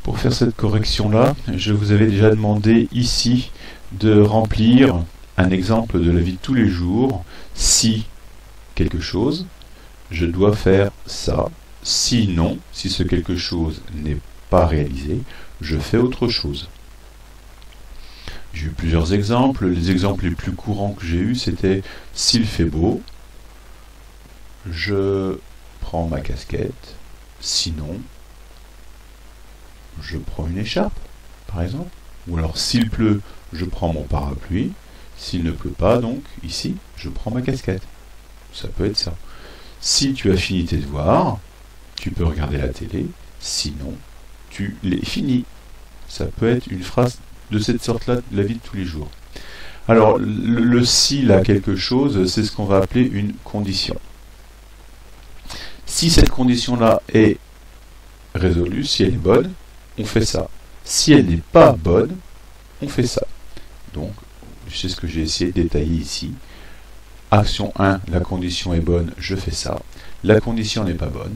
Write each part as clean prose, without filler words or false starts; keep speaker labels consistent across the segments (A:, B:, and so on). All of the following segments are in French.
A: Pour faire cette correction-là, je vous avais déjà demandé ici de remplir un exemple de la vie de tous les jours. Si quelque chose, je dois faire ça. Sinon, si ce quelque chose n'est pas réalisé, je fais autre chose. J'ai eu plusieurs exemples. Les exemples les plus courants que j'ai eus, c'était s'il fait beau, je prends ma casquette. Sinon, je prends une écharpe, par exemple. Ou alors, s'il pleut, je prends mon parapluie. S'il ne pleut pas, donc, ici, je prends ma casquette. Ça peut être ça. Si tu as fini tes devoirs, tu peux regarder la télé. Sinon, tu les finis. Ça peut être une phrase de cette sorte-là de la vie de tous les jours. Alors, le si, là, quelque chose, c'est ce qu'on va appeler une condition. Si cette condition-là est résolue, si elle est bonne, on fait ça. Si elle n'est pas bonne, on fait ça. Donc, c'est ce que j'ai essayé de détailler ici. Action 1, la condition est bonne, je fais ça. La condition n'est pas bonne,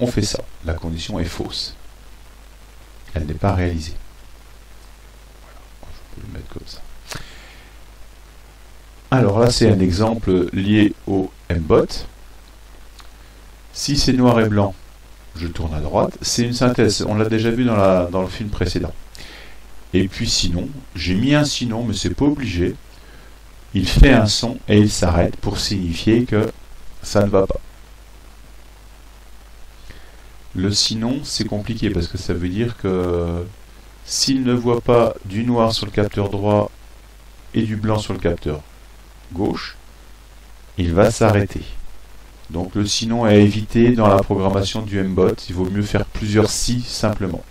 A: on fait ça. La condition est fausse. Elle n'est pas réalisée. Voilà, je peux le mettre comme ça. Alors là, c'est un exemple lié au mbot. Si c'est noir et blanc, je tourne à droite. C'est une synthèse, on l'a déjà vu dans le film précédent. Et puis sinon, j'ai mis un sinon, mais c'est pas obligé. Il fait un son et il s'arrête pour signifier que ça ne va pas. Le sinon, c'est compliqué parce que ça veut dire que s'il ne voit pas du noir sur le capteur droit et du blanc sur le capteur gauche, il va s'arrêter. Donc le sinon est à éviter dans la programmation du mbot. Il vaut mieux faire plusieurs si simplement.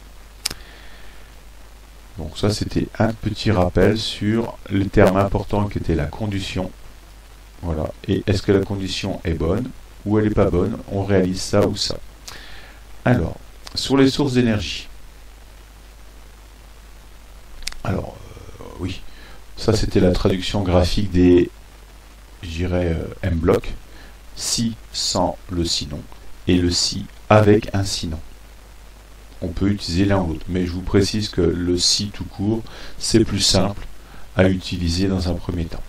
A: Donc ça, c'était un petit rappel sur le terme important qui était la condition. Voilà. Et est-ce que la condition est bonne ou elle n'est pas bonne? On réalise ça ou ça. Alors, sur les sources d'énergie. Alors, oui. Ça, c'était la traduction graphique des, je dirais, M-blocs. Si sans le sinon. Et le si avec un sinon. On peut utiliser l'un ou l'autre, mais je vous précise que le si tout court, c'est plus simple à utiliser dans un premier temps.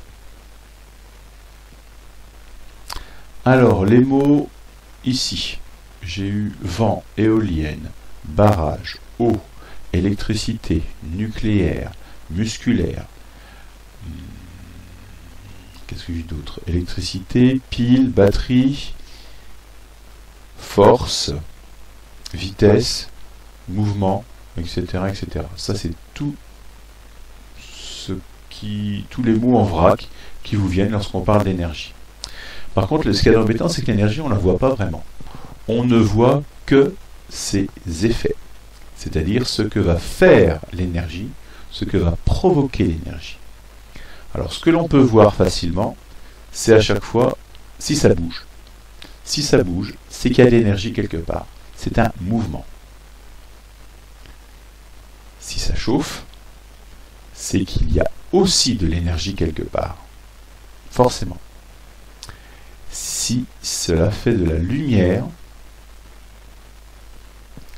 A: Alors, les mots ici, j'ai eu vent, éolienne, barrage, eau, électricité, nucléaire, musculaire. Qu'est-ce que j'ai d'autre? Électricité, pile, batterie, force, vitesse, mouvement, etc., etc. Ça, c'est tous les mots en vrac qui vous viennent lorsqu'on parle d'énergie. Par contre, ce qui est embêtant, c'est que l'énergie, on ne la voit pas vraiment. On ne voit que ses effets, c'est-à-dire ce que va faire l'énergie, ce que va provoquer l'énergie. Alors, ce que l'on peut voir facilement, c'est à chaque fois si ça bouge. Si ça bouge, c'est qu'il y a de l'énergie quelque part. C'est un mouvement. Si ça chauffe, c'est qu'il y a aussi de l'énergie quelque part. Forcément. Si cela fait de la lumière,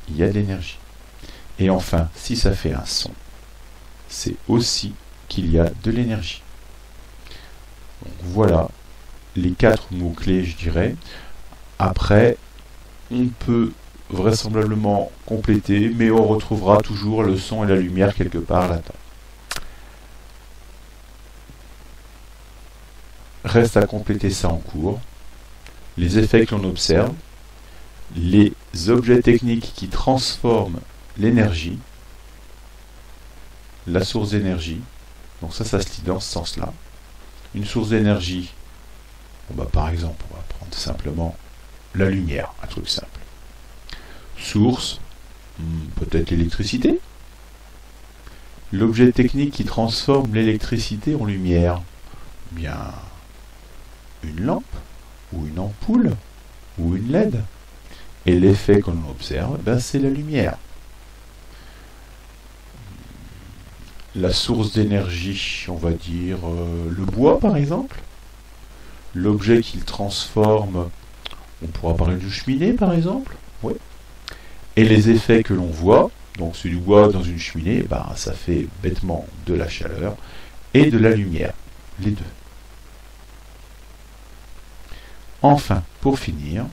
A: il y a de l'énergie. Et enfin, si ça fait un son, c'est aussi qu'il y a de l'énergie. Donc voilà les 4 mots-clés, je dirais. Après, on peut vraisemblablement compléter, mais on retrouvera toujours le son et la lumière quelque part là-dedans. Reste à compléter ça en cours. Les effets que l'on observe, les objets techniques qui transforment l'énergie, la source d'énergie. Donc ça se lit dans ce sens-là. Une source d'énergie, par exemple, on va prendre simplement la lumière, un truc simple. Source, peut-être l'électricité. L'objet technique qui transforme l'électricité en lumière, bien une lampe, ou une ampoule, ou une LED. Et l'effet que l'on observe, c'est la lumière. La source d'énergie, on va dire le bois par exemple. L'objet qu'il transforme, on pourra parler de cheminée par exemple. Oui. Et les effets que l'on voit, Donc c'est du bois dans une cheminée, ça fait bêtement de la chaleur et de la lumière, les deux. Enfin, pour finir,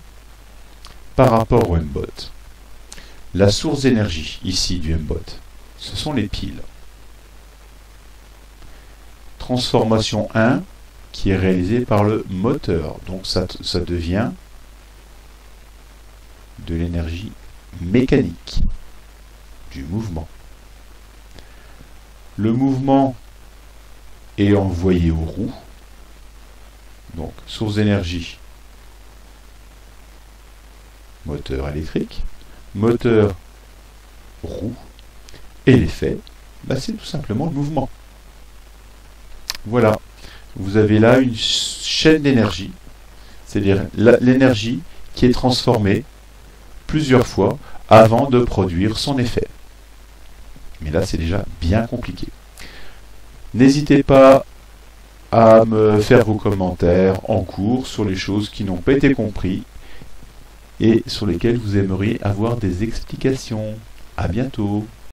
A: par rapport au MBOT, la source d'énergie ici du MBOT, ce sont les piles. Transformation 1 qui est réalisée par le moteur. Donc ça devient de l'énergie mécanique du mouvement. Le mouvement est envoyé aux roues. Donc source d'énergie, moteur électrique, moteur roue, et l'effet, c'est tout simplement le mouvement. Voilà, vous avez là une chaîne d'énergie, c'est-à-dire l'énergie qui est transformée plusieurs fois avant de produire son effet. Mais là, c'est déjà bien compliqué. N'hésitez pas à me faire vos commentaires en cours sur les choses qui n'ont pas été comprises et sur lesquelles vous aimeriez avoir des explications. À bientôt.